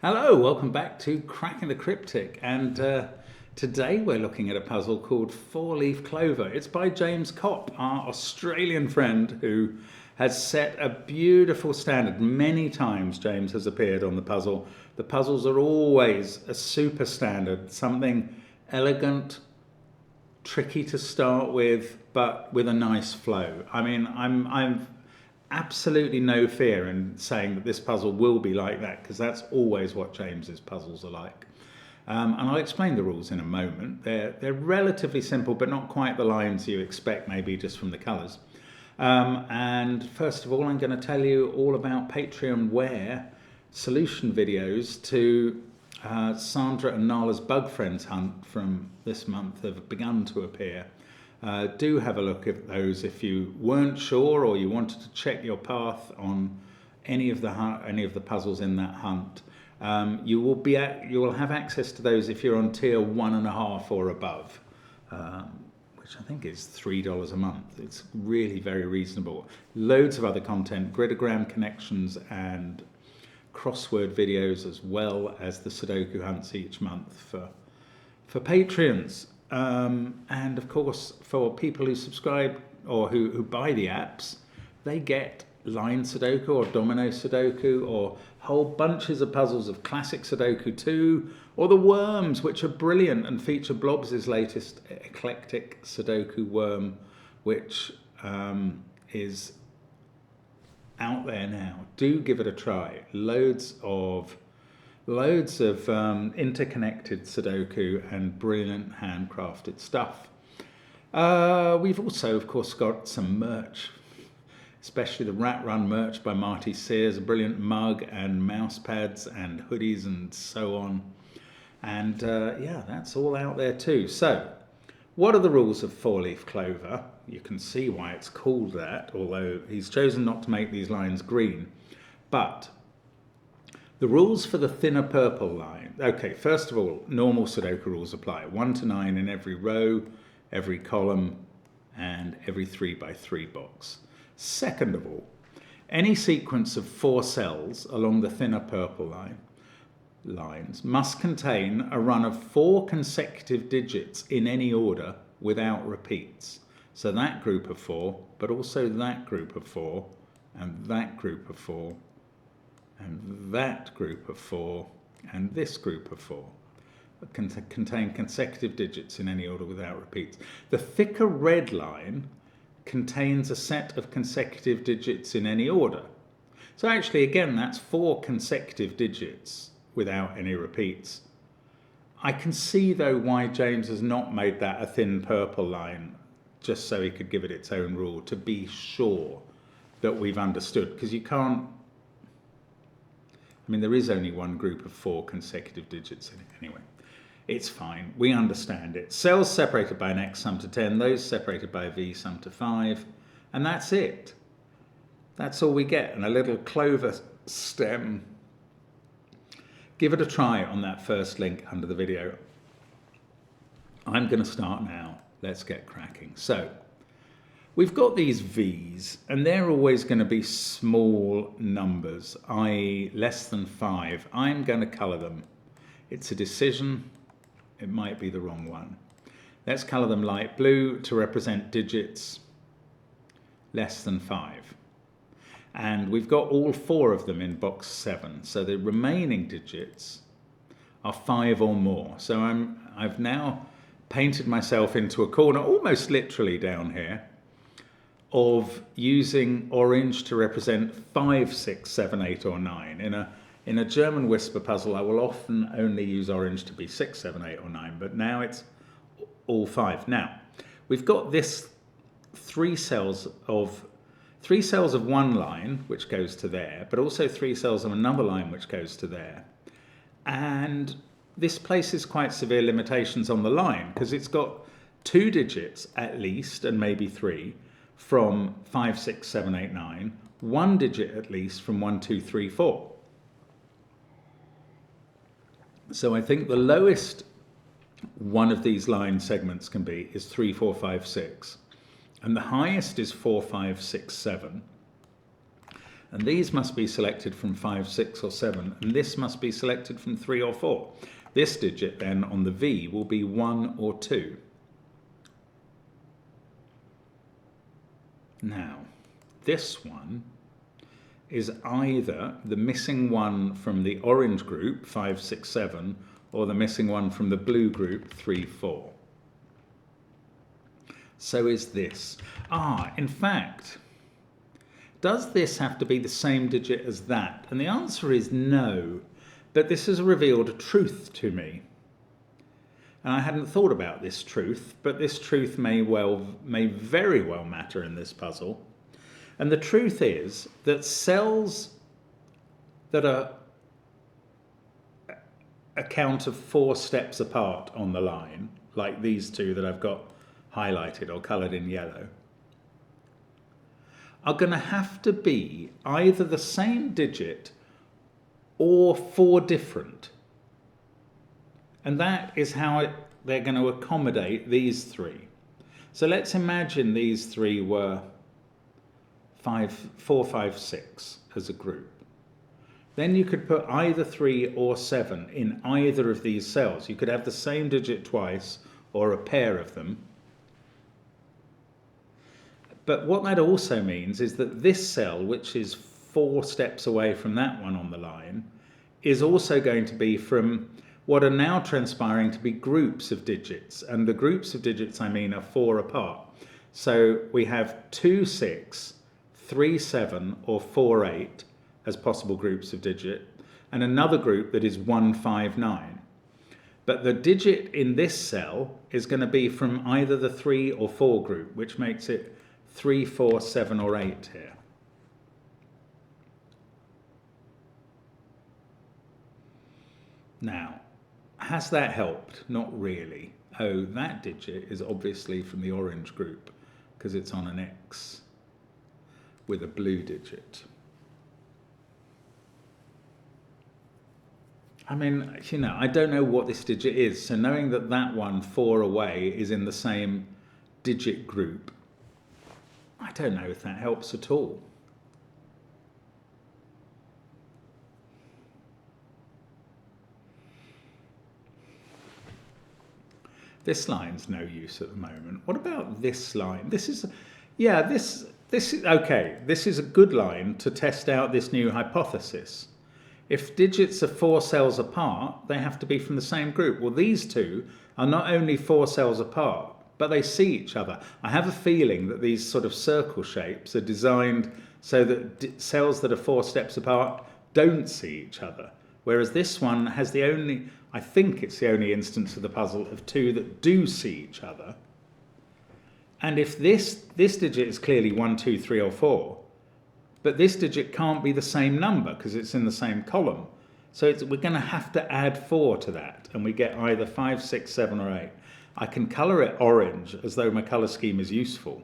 Hello, welcome back to Cracking the Cryptic, and today we're looking at a puzzle called Four Leaf Clover. It's by James Kopp, our Australian friend who has set a beautiful standard. Many times James has appeared on the puzzle. The puzzles are always a super standard, something elegant, tricky to start with, but with a nice flow. I mean, I'm absolutely no fear in saying that this puzzle will be like that, because that's always what James's puzzles are like. And I'll explain the rules in a moment. They're relatively simple, but not quite the lines you expect maybe just from the colours. And first of all, I'm going to tell you all about Patreonware solution videos to Sandra and Nala's Bug Friends hunt from this month have begun to appear. Do have a look at those if you weren't sure or you wanted to check your path on any of the puzzles in that hunt. You will have access to those if you're on tier 1.5 or above, which I think is $3 a month. It's really very reasonable. Loads of other content, gridogram connections and crossword videos, as well as the Sudoku hunts each month for Patreons. And of course, for people who subscribe or who buy the apps, they get line Sudoku or Domino Sudoku or whole bunches of puzzles of classic Sudoku 2 or the Worms, which are brilliant and feature Blobz' latest eclectic Sudoku worm, which is out there now. Do give it a try. Loads of interconnected Sudoku and brilliant handcrafted stuff. We've also, of course, got some merch, especially the Rat Run merch by Marty Sears, a brilliant mug and mouse pads and hoodies and so on. And yeah, that's all out there too. So, what are the rules of Four Leaf Clover? You can see why it's called that, although he's chosen not to make these lines green. But the rules for the thinner purple line. Okay, first of all, normal Sudoku rules apply. 1 to 9 in every row, every column, and every 3x3 box. Second of all, any sequence of 4 cells along the thinner purple lines must contain a run of 4 consecutive digits in any order without repeats. So that group of 4, but also that group of 4, and that group of 4, and that group of 4, and this group of 4 contain consecutive digits in any order without repeats. The thicker red line contains a set of consecutive digits in any order. So actually, again, that's 4 consecutive digits without any repeats. I can see, though, why James has not made that a thin purple line, just so he could give it its own rule, to be sure that we've understood, because you can't. I mean, there is only one group of 4 consecutive digits in it anyway. It's fine. We understand it. Cells separated by an X sum to 10, those separated by a V sum to 5, and that's it. That's all we get, and a little clover stem. Give it a try on that first link under the video. I'm going to start now. Let's get cracking. So, we've got these V's, and they're always going to be small numbers, i.e. less than 5. I'm going to colour them. It's a decision. It might be the wrong one. Let's colour them light blue to represent digits less than 5. And we've got all 4 of them in box 7. So the remaining digits are 5 or more. So I've now painted myself into a corner, almost literally down here, of using orange to represent 5, 6, 7, 8 or 9. In a German whisper puzzle, I will often only use orange to be 6, 7, 8 or 9, but now it's all 5. Now, we've got this 3 cells of one line, which goes to there, but also 3 cells of another line, which goes to there. And this places quite severe limitations on the line, because it's got 2 digits at least, and maybe 3, from 5, 6, 7, 8, 9, 1 digit at least from 1, 2, 3, 4. So I think the lowest one of these line segments can be is 3, 4, 5, 6. And the highest is 4, 5, 6, 7. And these must be selected from 5, 6 or 7, and this must be selected from 3 or 4. This digit then on the V will be 1 or 2. Now, this one is either the missing one from the orange group, 5, 6, 7, or the missing one from the blue group, 3, 4. So is this. In fact, does this have to be the same digit as that? And the answer is no, but this has revealed a truth to me. And I hadn't thought about this truth, but this truth may very well matter in this puzzle. And the truth is that cells that are a count of 4 steps apart on the line, like these two that I've got highlighted or coloured in yellow, are going to have to be either the same digit or 4 different. And that is how they're going to accommodate these 3. So let's imagine these 3 were 4, 5, 6 as a group. Then you could put either 3 or 7 in either of these cells. You could have the same digit twice or a pair of them. But what that also means is that this cell, which is 4 steps away from that one on the line, is also going to be from what are now transpiring to be groups of digits. And the groups of digits, I mean, are 4 apart. So we have 2, 6, 3, 7 or 4, 8 as possible groups of digit, and another group that is 1, 5, 9. But the digit in this cell is going to be from either the 3 or 4 group, which makes it 3, 4, 7 or 8 here. Now, has that helped? Not really. Oh, that digit is obviously from the orange group because it's on an X with a blue digit. I mean, you know, I don't know what this digit is, so knowing that that one 4 away is in the same digit group, I don't know if that helps at all. This line's no use at the moment. What about this line? This is, yeah, this is, okay, this is a good line to test out this new hypothesis. If digits are 4 cells apart, they have to be from the same group. Well, these two are not only 4 cells apart, but they see each other. I have a feeling that these sort of circle shapes are designed so that cells that are 4 steps apart don't see each other. Whereas this one has the only, I think it's the only instance of the puzzle of 2 that do see each other. And if this digit is clearly 1, 2, 3 or 4, but this digit can't be the same number because it's in the same column. So we're going to have to add 4 to that, and we get either 5, 6, 7 or 8. I can colour it orange as though my colour scheme is useful.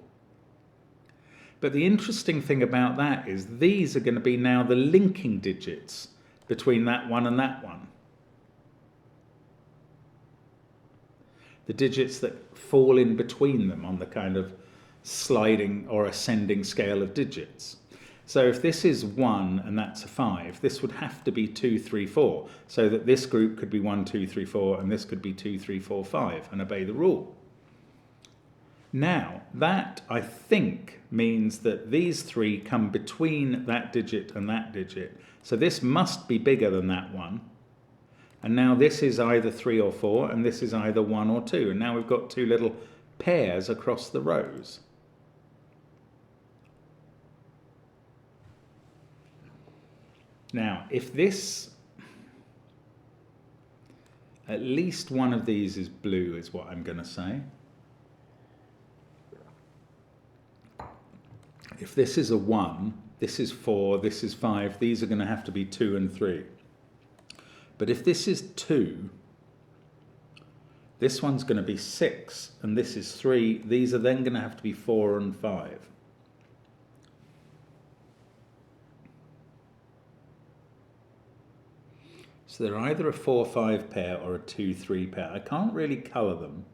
But the interesting thing about that is these are going to be now the linking digits between that one and that one. The digits that fall in between them on the kind of sliding or ascending scale of digits. So if this is 1 and that's a 5, this would have to be 2, 3, 4, so that this group could be 1, 2, 3, 4, and this could be 2, 3, 4, 5, and obey the rule. Now, that, I think, means that these 3 come between that digit and that digit. So this must be bigger than that one. And now this is either 3 or 4, and this is either 1 or 2. And now we've got 2 little pairs across the rows. Now, if this, at least one of these is blue, is what I'm going to say. If this is a 1, this is 4, this is 5, these are going to have to be 2 and 3. But if this is 2, this one's going to be 6, and this is 3, these are then going to have to be 4 and 5. So they're either a 4-5 pair or a 2-3 pair. I can't really colour them.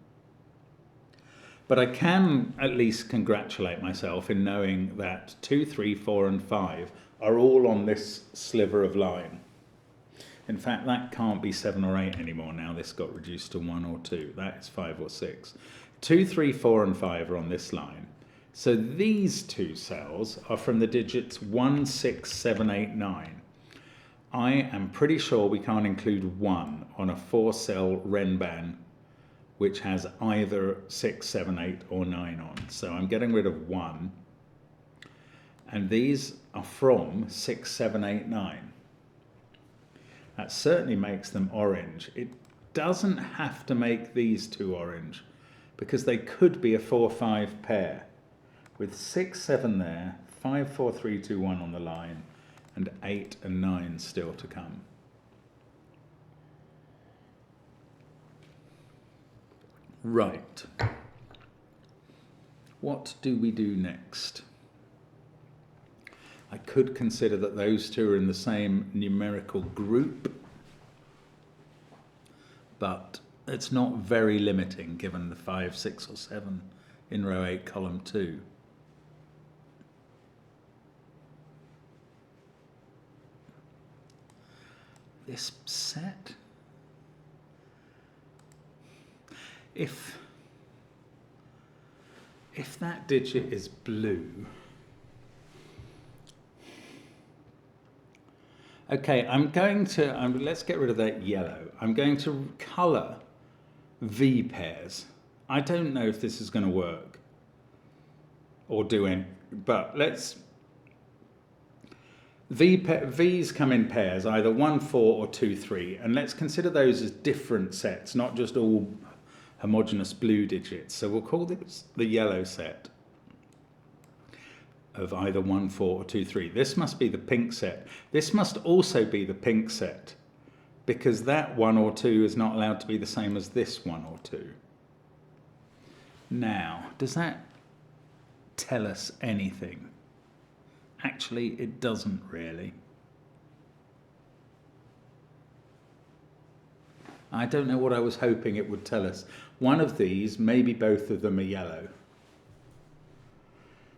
But I can at least congratulate myself in knowing that 2, 3, 4 and 5 are all on this sliver of line. In fact, that can't be 7 or 8 anymore now. This got reduced to 1 or 2. That is 5 or 6. 2, 3, 4, and 5 are on this line. So these two cells are from the digits 1, 6, 7, 8, 9. I am pretty sure we can't include 1 on a 4-cell Renban which has either 6, 7, 8 or 9 on. So I'm getting rid of 1. And these are from 6, 7, 8, 9. That certainly makes them orange. It doesn't have to make these two orange because they could be a 4-5 pair with 6, 7 there, 5, 4, 3, 2, 1 on the line, and 8 and 9 still to come. Right. What do we do next? I could consider that those two are in the same numerical group, but it's not very limiting given the 5, 6 or 7 in row 8, column 2. This set, if that digit is blue, okay, let's get rid of that yellow. I'm going to colour V pairs. I don't know if this is going to work or do any, but let's, V's come in pairs, either 1, 4 or 2, 3, and let's consider those as different sets, not just all homogeneous blue digits. So we'll call this the yellow set of either 1, 4 or 2, 3. This must be the pink set. This must also be the pink set because that 1 or 2 is not allowed to be the same as this 1 or 2. Now, does that tell us anything? Actually, it doesn't really. I don't know what I was hoping it would tell us. One of these, maybe both of them are yellow.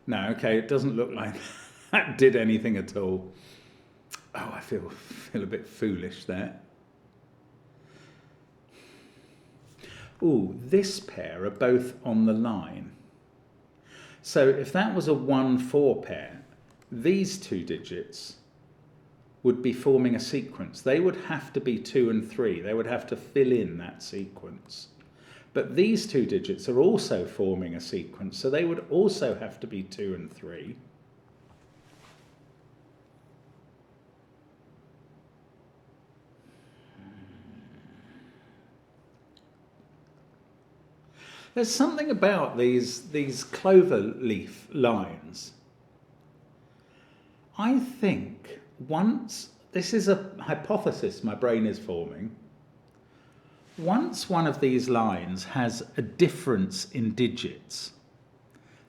No, okay, it doesn't look like that did anything at all. Oh, I feel a bit foolish there. Ooh, this pair are both on the line. So if that was a 1-4 pair, these two digits would be forming a sequence. They would have to be 2 and 3. They would have to fill in that sequence. But these two digits are also forming a sequence, so they would also have to be 2 and 3. There's something about these clover leaf lines. I think once, this is a hypothesis my brain is forming, once one of these lines has a difference in digits,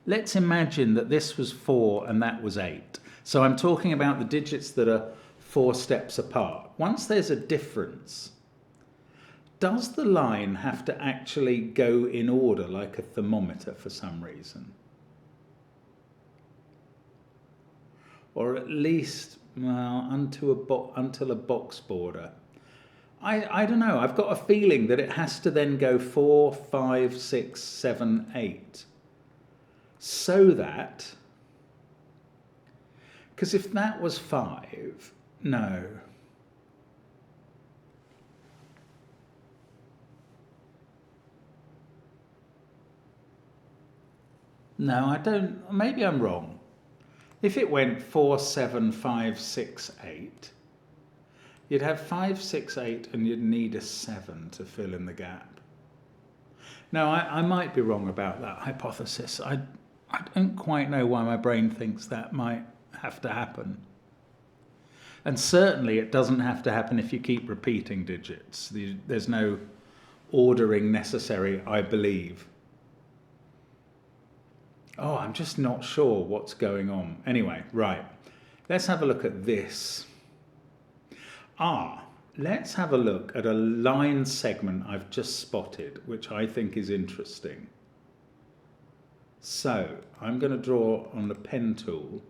let's imagine that this was 4 and that was 8. So I'm talking about the digits that are 4 steps apart. Once there's a difference, does the line have to actually go in order like a thermometer for some reason? Or at least, well, until a box border. I don't know. I've got a feeling that it has to then go 4, 5, 6, 7, 8. So that, because if that was 5, no. No, I don't, maybe I'm wrong. If it went 4, 7, 5, 6, 8, you'd have 5, 6, 8, and you'd need a 7 to fill in the gap. Now, I might be wrong about that hypothesis. I don't quite know why my brain thinks that might have to happen. And certainly it doesn't have to happen if you keep repeating digits. There's no ordering necessary, I believe. Oh, I'm just not sure what's going on. Anyway, right. Let's have a look at this. Let's have a look at a line segment I've just spotted, which I think is interesting. So I'm going to draw on the pen tool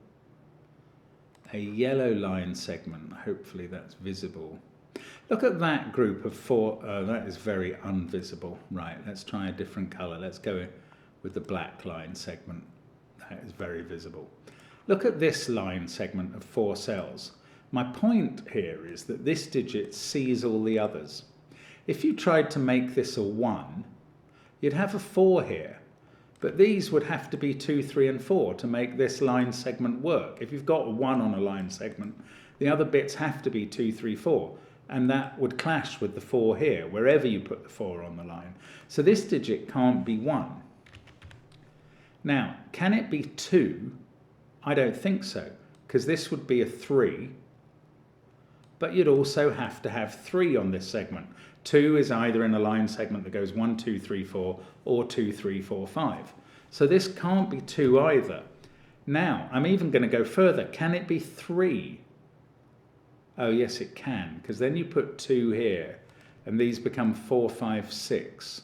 a yellow line segment. Hopefully that's visible. Look at that group of 4. That is very invisible. Right, let's try a different color. Let's go with the black line segment. That is very visible. Look at this line segment of 4 cells. My point here is that this digit sees all the others. If you tried to make this a 1, you'd have a 4 here. But these would have to be 2, 3, and 4 to make this line segment work. If you've got a 1 on a line segment, the other bits have to be 2, 3, 4. And that would clash with the 4 here, wherever you put the 4 on the line. So this digit can't be 1. Now, can it be 2? I don't think so, because this would be a 3. But you'd also have to have 3 on this segment. 2 is either in a line segment that goes 1, 2, 3, 4, or 2, 3, 4, 5. So this can't be 2 either. Now, I'm even going to go further. Can it be 3? Oh, yes, it can, because then you put 2 here, and these become 4, 5, 6.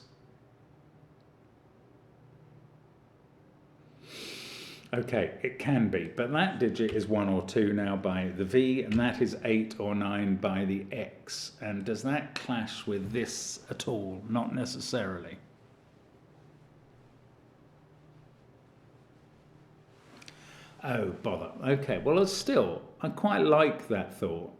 Okay, it can be, but that digit is 1 or 2 now by the V, and that is 8 or 9 by the X. And does that clash with this at all? Not necessarily. Oh, bother. Okay, well, still, I quite like that thought.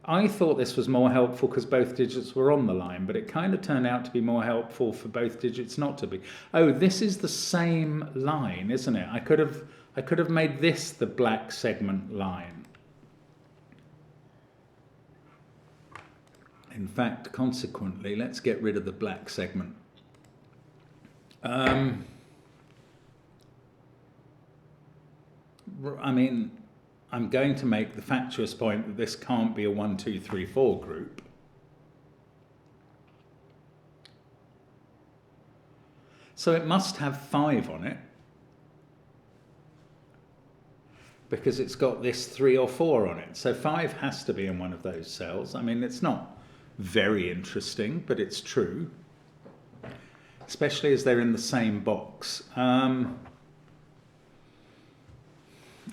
I thought this was more helpful because both digits were on the line, but it kind of turned out to be more helpful for both digits not to be. Oh, this is the same line, isn't it? I could have made this the black segment line. In fact, consequently, let's get rid of the black segment. I mean, I'm going to make the fatuous point that this can't be a 1, 2, 3, 4 group. So it must have 5 on it, because it's got this 3 or 4 on it. So 5 has to be in one of those cells. I mean, it's not very interesting, but it's true, especially as they're in the same box.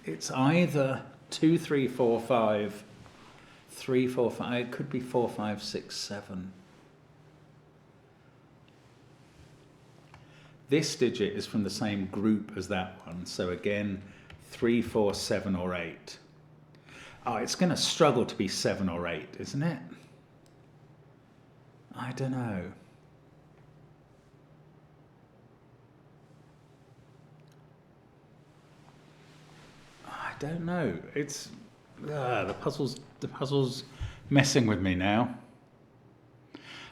It's either 2, 3, 4, 5, 3, 4, 5. It could be 4, 5, 6, 7. This digit is from the same group as that one. So again, 3, 4, 7, or 8. Oh, it's going to struggle to be 7 or 8, isn't it? I don't know. I don't know. It's the puzzle's messing with me now.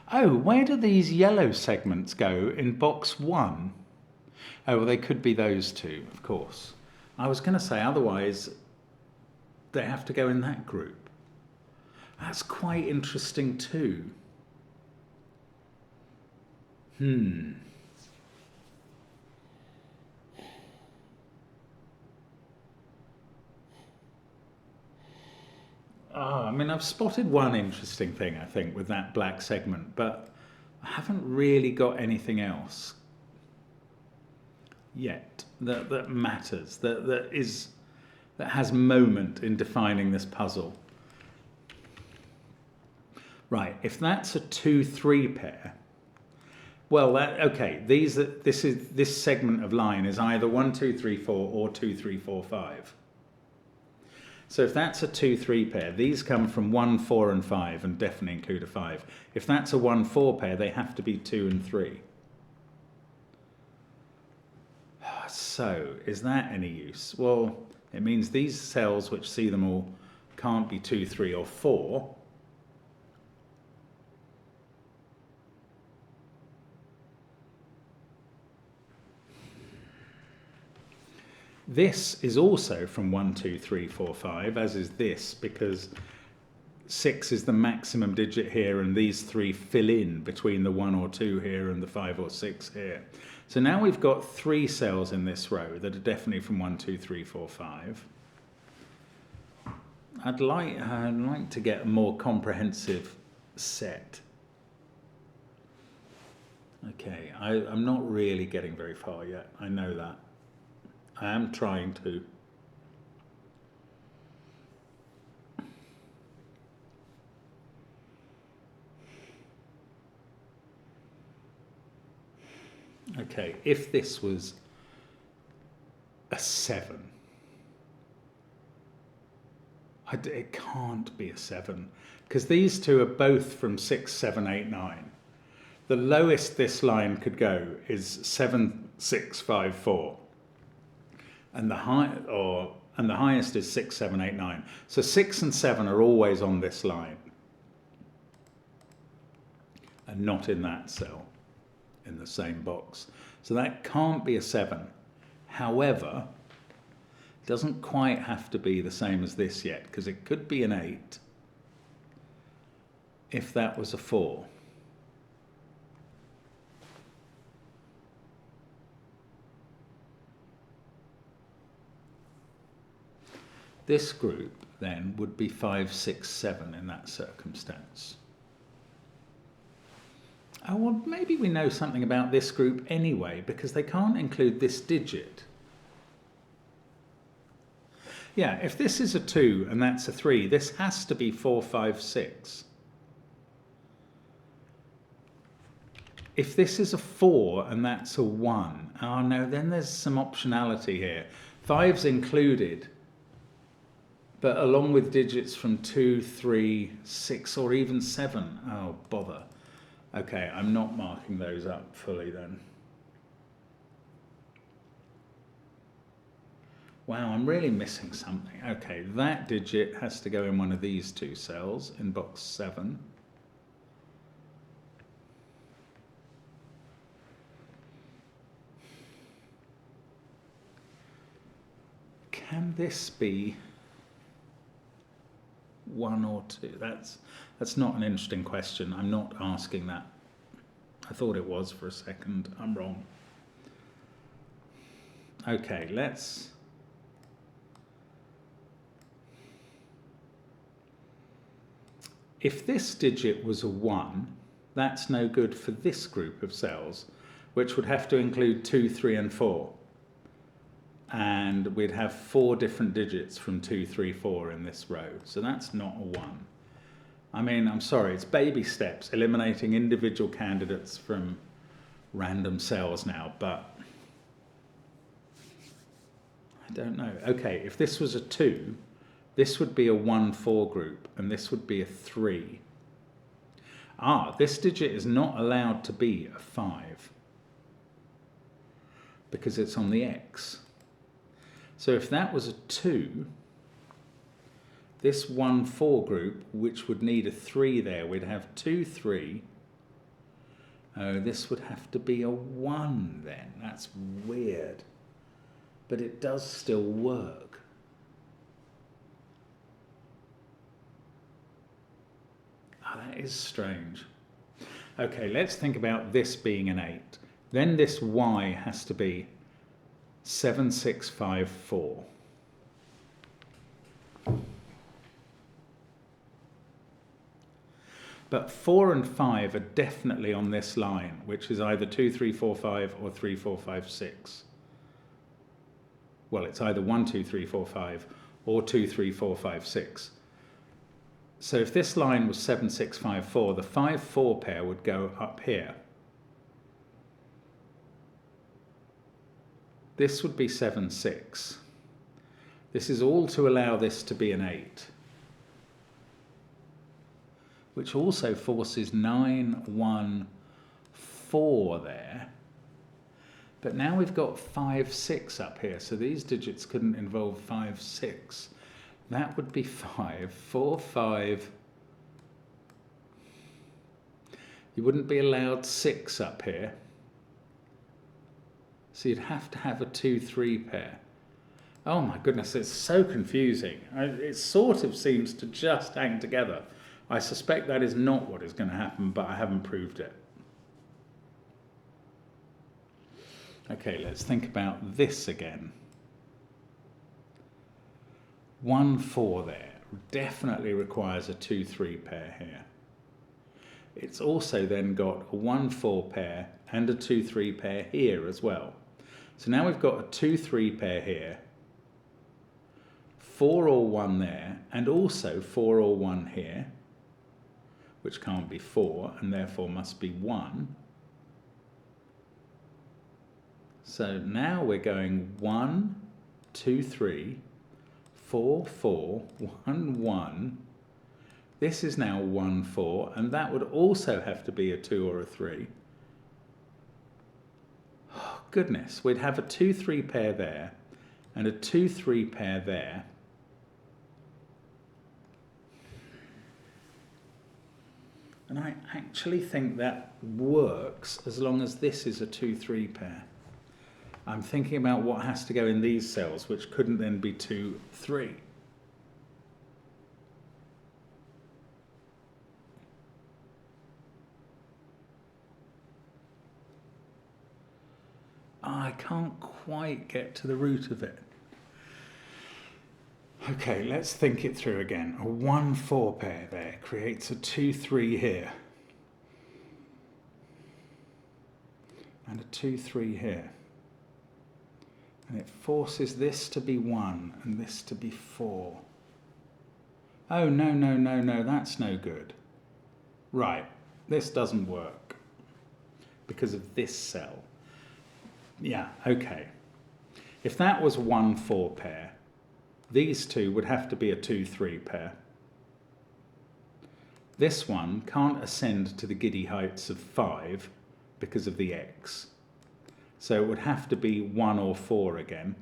Oh, where do these yellow segments go in box 1? Oh, well, they could be those two, of course. I was going to say otherwise they have to go in that group. That's quite interesting too. I mean, I've spotted one interesting thing, I think, with that black segment, but I haven't really got anything else yet that matters, that has moment in defining this puzzle. Right, if that's a 2-3 pair, well, okay, this segment of line is either 1, 2, 3, 4 or 2, 3, 4, 5. So if that's a 2-3 pair, these come from 1, 4, and 5, and definitely include a 5. If that's a 1-4 pair, they have to be 2 and 3. So, is that any use? Well, it means these cells which see them all can't be 2, 3, or 4. This is also from 1, 2, 3, 4, 5, as is this, because 6 is the maximum digit here, and these 3 fill in between the 1 or 2 here and the 5 or 6 here. So now we've got 3 cells in this row that are definitely from 1, 2, 3, 4, 5. I'd like to get a more comprehensive set. Okay, I'm not really getting very far yet, I know that. I am trying to. Okay, if this was a 7, it can't be a 7, because these two are both from 6, 7, 8, 9. The lowest this line could go is 7, 6, 5, 4, and the highest is 6, 7, 8, 9. So 6 and 7 are always on this line, and not in that cell, in the same box. So that can't be a 7. However, it doesn't quite have to be the same as this yet, because it could be an 8 if that was a 4. This group then would be 5, 6, 7 in that circumstance. Oh, well, maybe we know something about this group anyway, because they can't include this digit. Yeah, if this is a 2 and that's a 3, this has to be 4, 5, 6. If this is a 4 and that's a 1, oh no, then there's some optionality here. 5's included, but along with digits from 2, 3, 6, or even 7. Oh, bother. Okay, I'm not marking those up fully then. Wow, I'm really missing something. Okay, that digit has to go in one of these two cells in box 7. Can this be 1 or 2? That's not an interesting question. I'm not asking that. I thought it was for a second. I'm wrong. Okay, let's... If this digit was a 1, that's no good for this group of cells, which would have to include 2, 3, and 4. And we'd have 4 different digits from 2, 3, 4 in this row. So that's not a 1. I mean, I'm sorry, it's baby steps, eliminating individual candidates from random cells now, but I don't know. Okay, if this was a 2, this would be a 1, 4 group, and this would be a 3. Ah, this digit is not allowed to be a 5 because it's on the X. So if that was a 2, this 1, 4 group, which would need a 3 there, we'd have 2, 3. Oh, this would have to be a 1 then. That's weird. But it does still work. Oh, that is strange. Okay, let's think about this being an 8. Then this Y has to be 7, 6, 5, 4. But 4 and 5 are definitely on this line, which is either 2, 3, 4, 5 or 3, 4, 5, 6. Well, it's either 1, 2, 3, 4, 5 or 2, 3, 4, 5, 6. So if this line was 7, 6, 5, 4, the 5, 4 pair would go up here. This would be 7, 6. This is all to allow this to be an 8. Which also forces 9, 1, 4 there. But now we've got 5, 6 up here, so these digits couldn't involve 5, 6. That would be 5, 4, 5. You wouldn't be allowed 6 up here. So you'd have to have a 2, 3 pair. Oh my goodness, it's so confusing. It sort of seems to just hang together. I suspect that is not what is going to happen, but I haven't proved it. Okay, let's think about this again. 1, 4 there definitely requires a 2, 3 pair here. It's also then got a 1, 4 pair and a 2, 3 pair here as well. So now we've got a 2, 3 pair here, 4 or 1 there, and also 4 or 1 here, which can't be 4 and therefore must be 1. So now we're going 1, 2, 3, 4, 4, 1, 1. This is now 1, 4, and that would also have to be a 2 or a 3. Oh, goodness, we'd have a 2, 3 pair there and a 2, 3 pair there. And I actually think that works as long as this is a 2, 3 pair. I'm thinking about what has to go in these cells, which couldn't then be 2, 3. I can't quite get to the root of it. Okay, let's think it through again. A 1, 4 pair there creates a 2, 3 here. And a 2, 3 here. And it forces this to be 1 and this to be 4. Oh, no, no, no, no, that's no good. Right, this doesn't work because of this cell. Yeah, okay. If that was 1, 4 pair, these two would have to be a 2, 3 pair. This one can't ascend to the giddy heights of 5 because of the X. So it would have to be 1 or 4 again.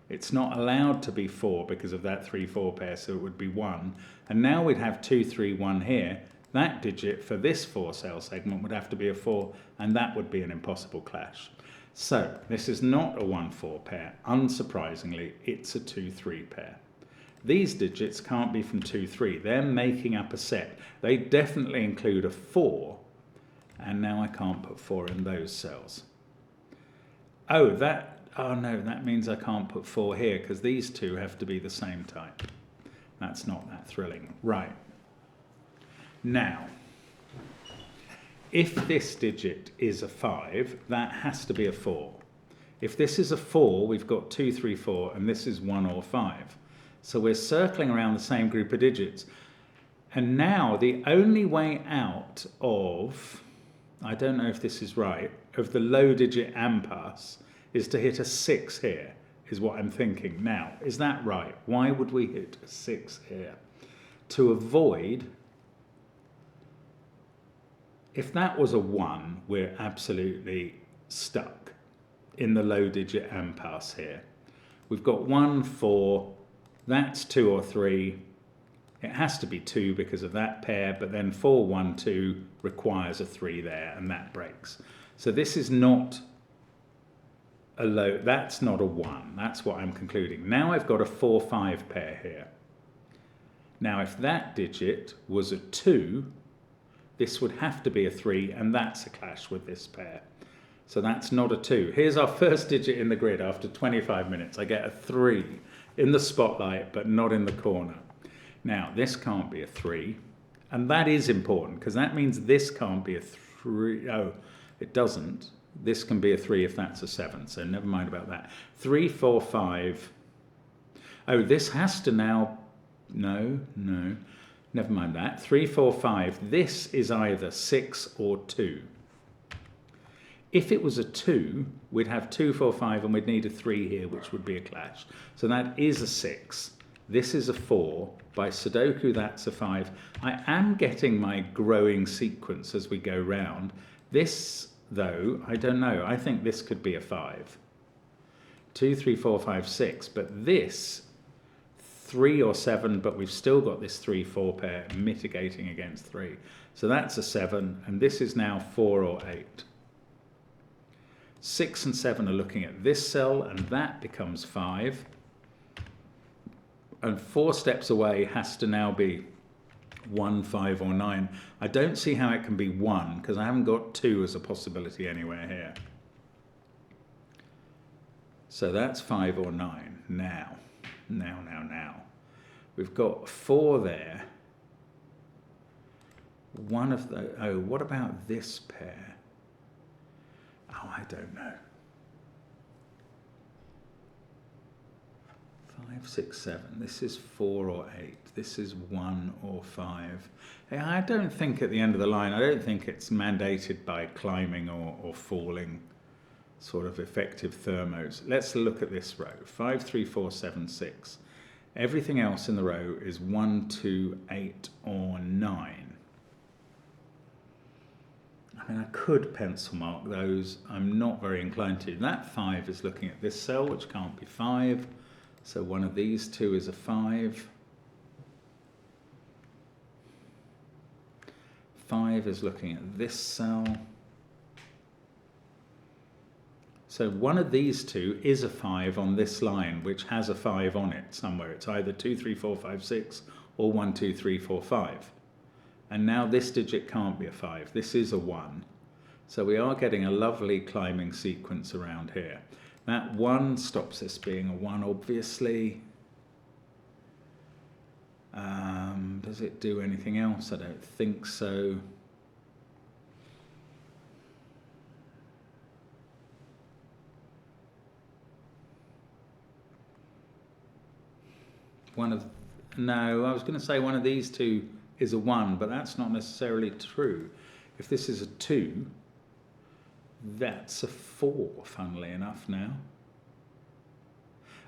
It's not allowed to be 4 because of that 3, 4 pair, so it would be 1. And now we'd have 2, 3, 1 here. That digit for this 4 cell segment would have to be a 4, and that would be an impossible clash. So this is not a 1, 4 pair. Unsurprisingly, it's a 2, 3 pair. These digits can't be from 2, 3. They're making up a set. They definitely include a 4, and now I can't put 4 in those cells. Oh, no, that means I can't put 4 here because these two have to be the same type. That's not that thrilling. Right. Now, if this digit is a 5, that has to be a 4. If this is a 4, we've got 2, 3, 4, and this is 1 or 5. So we're circling around the same group of digits. And now the only way out of, I don't know if this is right, of the low digit impasse is to hit a 6 here, is what I'm thinking. Now, is that right? Why would we hit a 6 here? To avoid, if that was a 1, we're absolutely stuck in the low digit impasse here. We've got 1, 4, that's 2 or 3. It has to be 2 because of that pair, but then 4, 1, 2 requires a 3 there, and that breaks. So this is not a low, that's not a 1. That's what I'm concluding. Now I've got a 4, 5 pair here. Now if that digit was a 2, this would have to be a 3, and that's a clash with this pair. So that's not a 2. Here's our first digit in the grid after 25 minutes. I get a 3 in the spotlight, but not in the corner. Now, this can't be a 3, and that is important, because that means this can't be a 3. Oh, it doesn't. This can be a 3 if that's a 7, so never mind about that. 3, 4, 5. Oh, this has to now... No, never mind that. 3, 4, 5. This is either 6 or 2. If it was a 2, we'd have 2, 4, 5, and we'd need a 3 here, which would be a clash. So that is a 6. This is a 4. By Sudoku, that's a 5. I am getting my growing sequence as we go round. This, though, I don't know. I think this could be a 5. 2, 3, 4, 5, 6. But this, 3 or 7, but we've still got this 3, 4 pair mitigating against 3. So that's a 7, and this is now 4 or 8. 6 and 7 are looking at this cell, and that becomes 5. And 4 steps away has to now be 1, 5, or 9. I don't see how it can be 1, because I haven't got 2 as a possibility anywhere here. So that's 5 or 9. Now. We've got 4 there. One of the... Oh, what about this pair? Oh, I don't know. 5, 6, 7. This is 4 or 8. This is 1 or 5. I don't think at the end of the line, I don't think it's mandated by climbing or falling. sort of effective thermos. Let's look at this row. 5, 3, 4, 7, 6. Everything else in the row is 1, 2, 8, or 9. I mean, I could pencil mark those. I'm not very inclined to. That 5 is looking at this cell, which can't be 5. So one of these two is a 5. 5 is looking at this cell. So one of these two is a 5 on this line, which has a 5 on it somewhere. It's either 2, 3, 4, 5, 6 or 1, 2, 3, 4, 5. And now this digit can't be a 5. This is a 1. So we are getting a lovely climbing sequence around here. That 1 stops this being a 1, obviously. Does it do anything else? I don't think so. No, I was going to say one of these two is a 1, but that's not necessarily true. If this is a 2, that's a 4, funnily enough now.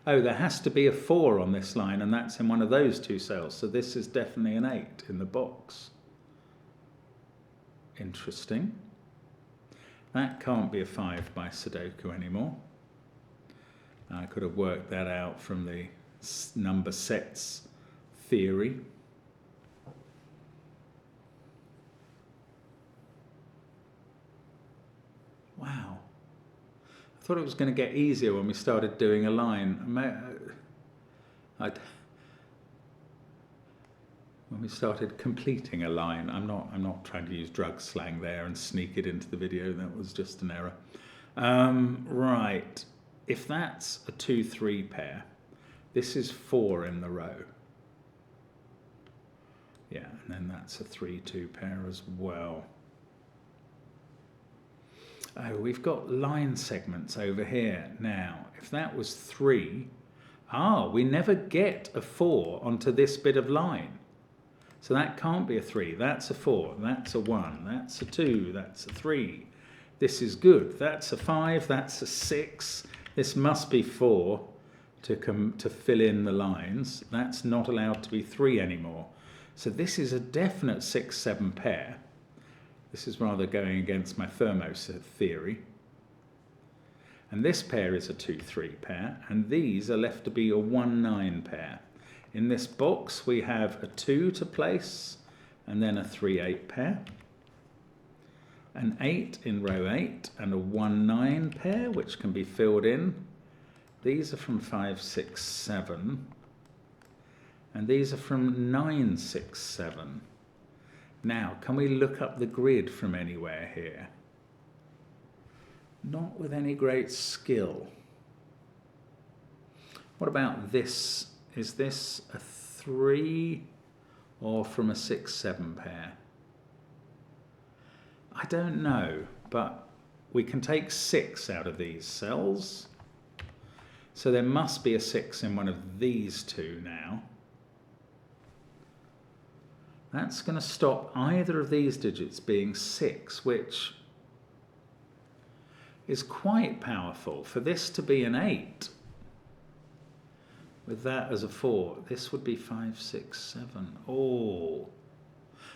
Oh, there has to be a 4 on this line, and that's in one of those two cells. So this is definitely an 8 in the box. Interesting. That can't be a 5 by Sudoku anymore. I could have worked that out from the number sets theory. Wow. I thought it was going to get easier when we started doing a line. When we started completing a line. I'm not trying to use drug slang there and sneak it into the video. That was just an error. Right. If that's a 2-3 pair, this is 4 in the row. Yeah, and then that's a 3-2 pair as well. Oh, we've got line segments over here. Now, if that was 3, we never get a 4 onto this bit of line. So that can't be a 3. That's a 4. That's a 1. That's a 2. That's a 3. This is good. That's a 5. That's a 6. This must be 4 to fill in the lines. That's not allowed to be 3 anymore. So this is a definite 6-7 pair. This is rather going against my Thermo theory. And this pair is a 2-3 pair, and these are left to be a 1-9 pair. In this box we have a 2 to place, and then a 3-8 pair. An 8 in row 8, and a 1-9 pair, which can be filled in. These are from 5, 6, 7. And these are from 9, 6, 7. Now, can we look up the grid from anywhere here? Not with any great skill. What about this? Is this a 3 or from a 6-7 pair? I don't know, but we can take 6 out of these cells. So there must be a 6 in one of these two now. That's going to stop either of these digits being 6, which is quite powerful. For this to be an 8, with that as a 4, this would be 5, 6, 7. Oh,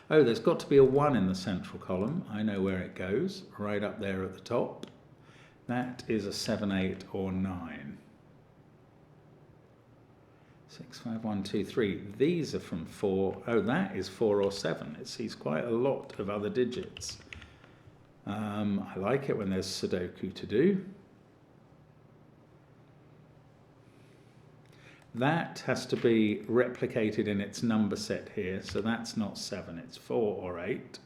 there's got to be a 1 in the central column. I know where it goes, right up there at the top. That is a 7, 8, or 9. 6, 5, 1, 2, 3. These are from 4. Oh, that is 4 or 7. It sees quite a lot of other digits. I like it when there's Sudoku to do. That has to be replicated in its number set here, so that's not 7, it's 4 or 8.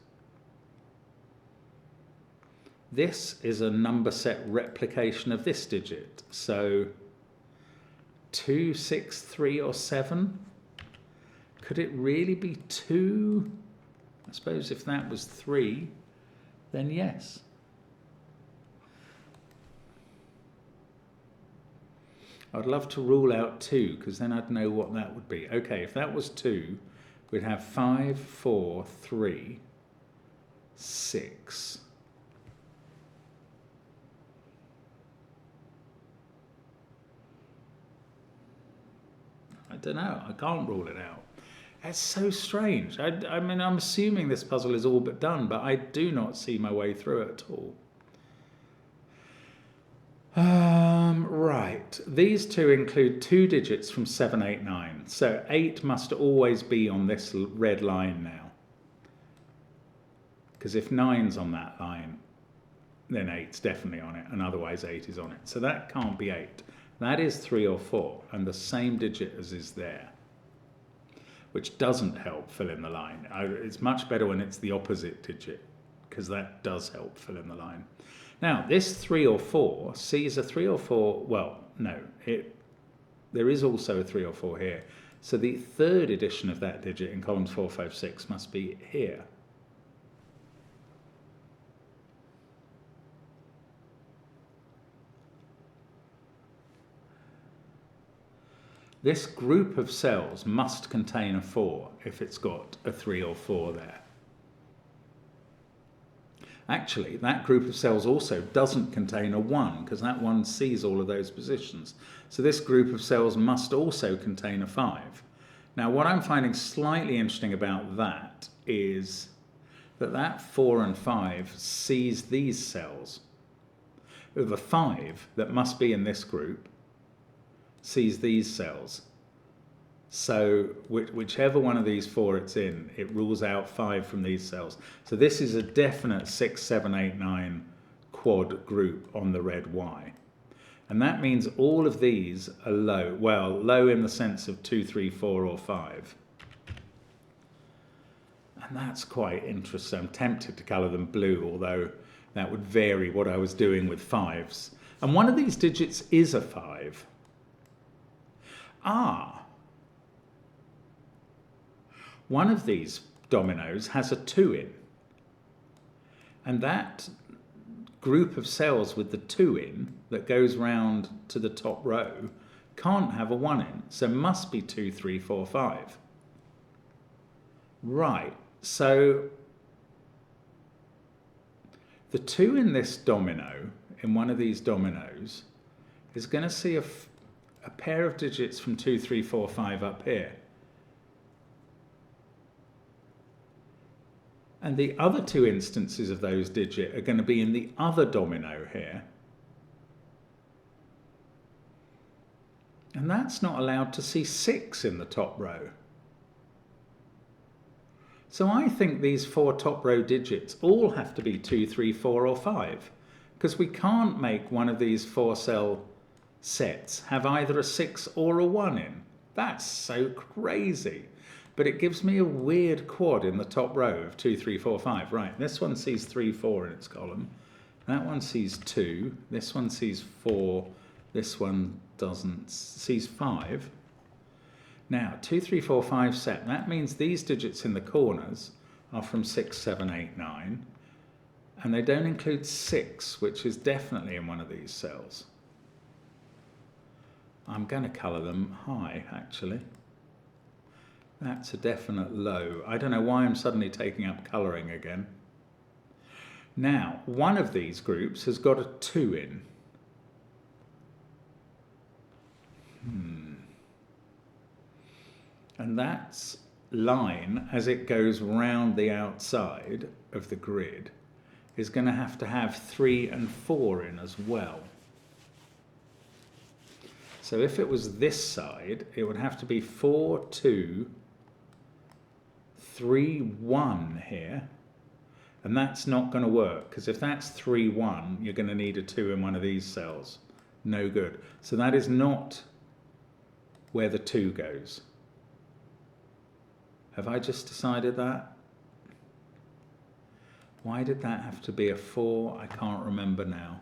This is a number set replication of this digit, so 2, 6, 3 or 7? Could it really be 2? I suppose if that was 3, then yes. I'd love to rule out 2, because then I'd know what that would be. Okay, if that was 2, we'd have 5, 4, 3, 6. don't know. I can't rule it out. It's so strange. I mean, I'm assuming this puzzle is all but done, but I do not see my way through it at all. Right. These two include 2 digits from 7, 8, 9. So 8 must always be on this red line now. Because if 9's on that line, then 8's definitely on it, and otherwise 8 is on it. So that can't be 8. That is 3 or 4, and the same digit as is there, which doesn't help fill in the line. It's much better when it's the opposite digit, because that does help fill in the line. Now, this 3 or 4 sees a 3 or 4, well, no, there is also a 3 or 4 here. So the third edition of that digit in columns 4, 5, 6 must be here. This group of cells must contain a 4 if it's got a 3 or 4 there. Actually, that group of cells also doesn't contain a 1, because that 1 sees all of those positions. So this group of cells must also contain a 5. Now, what I'm finding slightly interesting about that is that 4 and 5 sees these cells. The 5 that must be in this group sees these cells. So whichever one of these 4 it's in, it rules out 5 from these cells. So this is a definite 6, 7, 8, 9 quad group on the red Y. And that means all of these are low. Well, low in the sense of 2, 3, 4 or 5. And that's quite interesting. I'm tempted to colour them blue, although that would vary what I was doing with 5s. And one of these digits is a 5. One of these dominoes has a 2 in. And that group of cells with the 2 in that goes round to the top row can't have a 1 in. So must be 2, 3, 4, 5. Right. So the 2 in this domino, in one of these dominoes, is going to see a pair of digits from 2, 3, 4, 5 up here. And the other 2 instances of those digits are going to be in the other domino here. And that's not allowed to see 6 in the top row. So I think these 4 top row digits all have to be 2, 3, 4 or 5. Because we can't make one of these 4 cell sets have either a 6 or a 1 in. That's so crazy. But it gives me a weird quad in the top row of 2, 3, 4, 5. Right, this one sees 3, 4 in its column. That one sees 2. This one sees 4. This one doesn't, sees 5. Now, 2, 3, 4, 5 set. That means these digits in the corners are from 6, 7, 8, 9. And they don't include 6, which is definitely in one of these cells. I'm going to colour them high, actually. That's a definite low. I don't know why I'm suddenly taking up colouring again. Now, one of these groups has got a 2 in. And that's line, as it goes round the outside of the grid, is going to have 3 and 4 in as well. So if it was this side, it would have to be 4, 2, 3, 1 here. And that's not going to work, because if that's 3, 1, you're going to need a 2 in one of these cells. No good. So that is not where the 2 goes. Have I just decided that? Why did that have to be a 4? I can't remember now.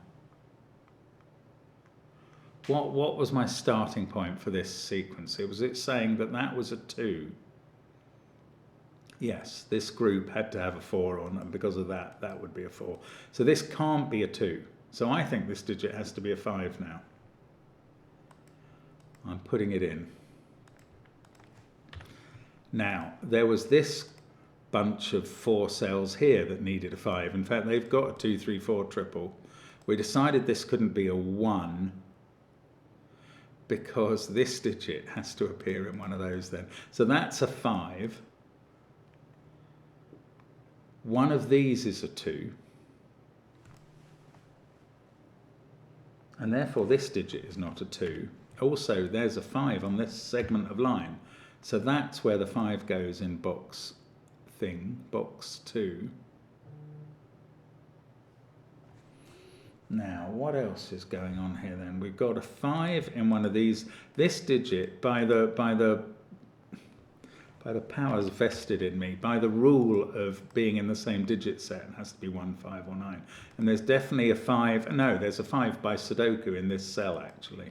What was my starting point for this sequence? Was it saying that that was a 2? Yes, this group had to have a 4 on, and because of that, that would be a 4. So this can't be a 2. So I think this digit has to be a 5 now. I'm putting it in. Now, there was this bunch of 4 cells here that needed a 5. In fact, they've got a 2, 3, 4 triple. We decided this couldn't be a 1 because this digit has to appear in one of those then. So that's a 5. One of these is a 2. And therefore this digit is not a 2. Also, there's a 5 on this segment of line. So that's where the 5 goes in box 2. Now, what else is going on here then? We've got a 5 in one of these. This digit, by the powers vested in me, by the rule of being in the same digit set, it has to be 1, 5 or 9. And there's definitely a 5. No, there's a 5 by Sudoku in this cell, actually.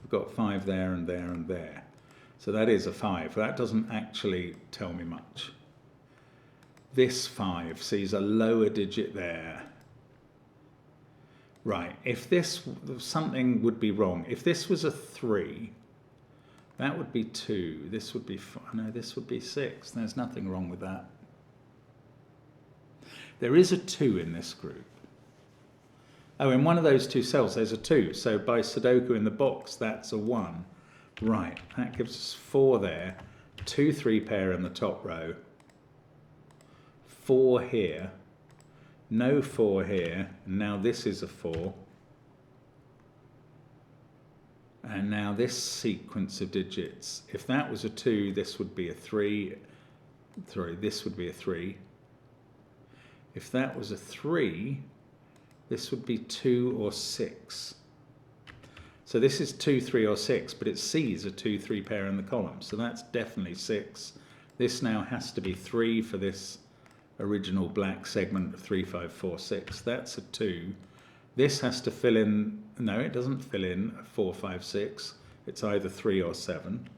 We've got 5 there and there and there. So that is a 5. That doesn't actually tell me much. This 5 sees a lower digit there. Right, if this, something would be wrong. If this was a 3, that would be 2. This would be 5. No, this would be 6. There's nothing wrong with that. There is a 2 in this group. Oh, in one of those 2 cells, there's a 2. So by Sudoku in the box, that's a 1. Right, that gives us 4 there. 2 3 pair in the top row. 4 here. No 4 here. Now this is a 4. And now this sequence of digits, if that was a 2, this would be a 3. Sorry, this would be a 3. If that was a 3, this would be 2 or 6. So this is 2, 3 or 6, but it sees a 2, 3 pair in the column. So that's definitely 6. This now has to be 3 for this original black segment of 3, 5, 4, 6. That's a 2. This has to fill in, no, it doesn't fill in a 4, 5, 6. It's either 3 or 7.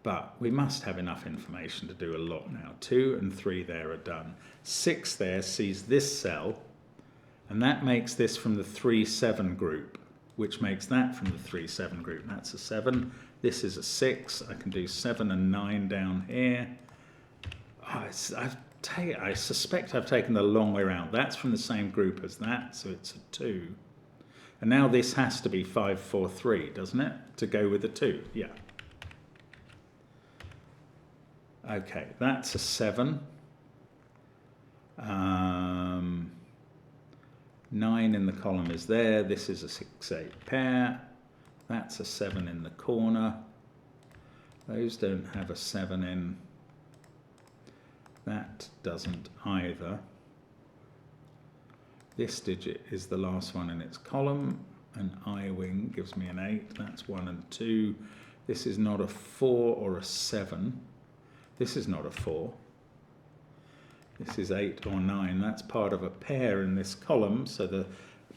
But we must have enough information to do a lot now. 2 and 3 there are done. 6 there sees this cell, and that makes this from the 3, 7 group, which makes that from the 3, 7 group. That's a 7. This is a 6. I can do 7 and 9 down here. Oh, I suspect I've taken the long way around. That's from the same group as that, so it's a 2. And now this has to be 5, 4, 3, doesn't it? To go with the 2, yeah. Okay, that's a 7. 9 in the column is there. This is a 6, 8 pair. That's a 7 in the corner. Those don't have a 7 in. That doesn't either. This digit is the last one in its column. An I-wing gives me an 8. That's 1 and 2. This is not a 4 or a 7. This is not a 4. This is 8 or 9. That's part of a pair in this column. So the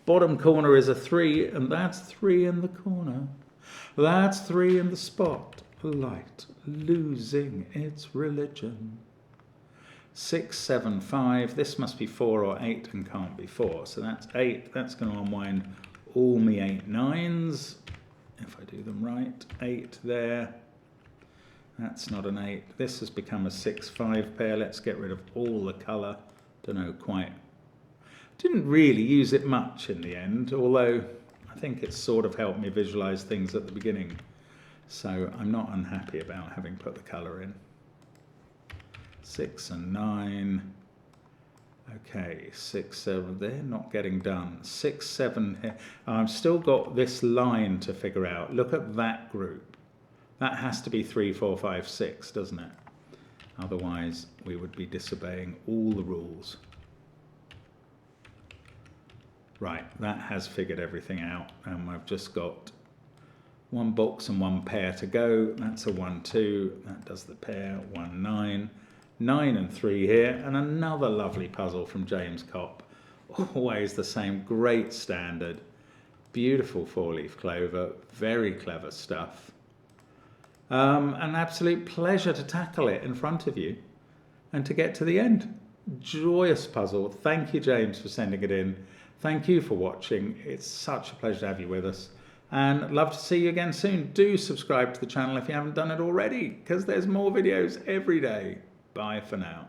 bottom corner is a 3, and that's 3 in the corner. That's 3 in the spot. Light losing its religion. 6, 7, 5. This must be 4 or 8 and can't be 4. So that's 8. That's going to unwind all me 8 9s. If I do them right. 8 there. That's not an 8. This has become a 6, 5 pair. Let's get rid of all the colour. Don't know quite. Didn't really use it much in the end, although I think it's sort of helped me visualise things at the beginning. So I'm not unhappy about having put the colour in. 6 and 9. Okay, 6, 7. They're not getting done. 6, 7 here. I've still got this line to figure out. Look at that group. That has to be 3, 4, 5, 6, doesn't it? Otherwise, we would be disobeying all the rules. Right, that has figured everything out, and I've just got 1 box and 1 pair to go. That's a 1, 2. That does the pair. 1, 9. 9 and 3 here, and another lovely puzzle from James Copp. Always the same, great standard. Beautiful 4-leaf clover, very clever stuff. An absolute pleasure to tackle it in front of you and to get to the end. Joyous puzzle. Thank you, James, for sending it in. Thank you for watching. It's such a pleasure to have you with us, and I'd love to see you again soon. Do subscribe to the channel if you haven't done it already, because there's more videos every day. Bye for now.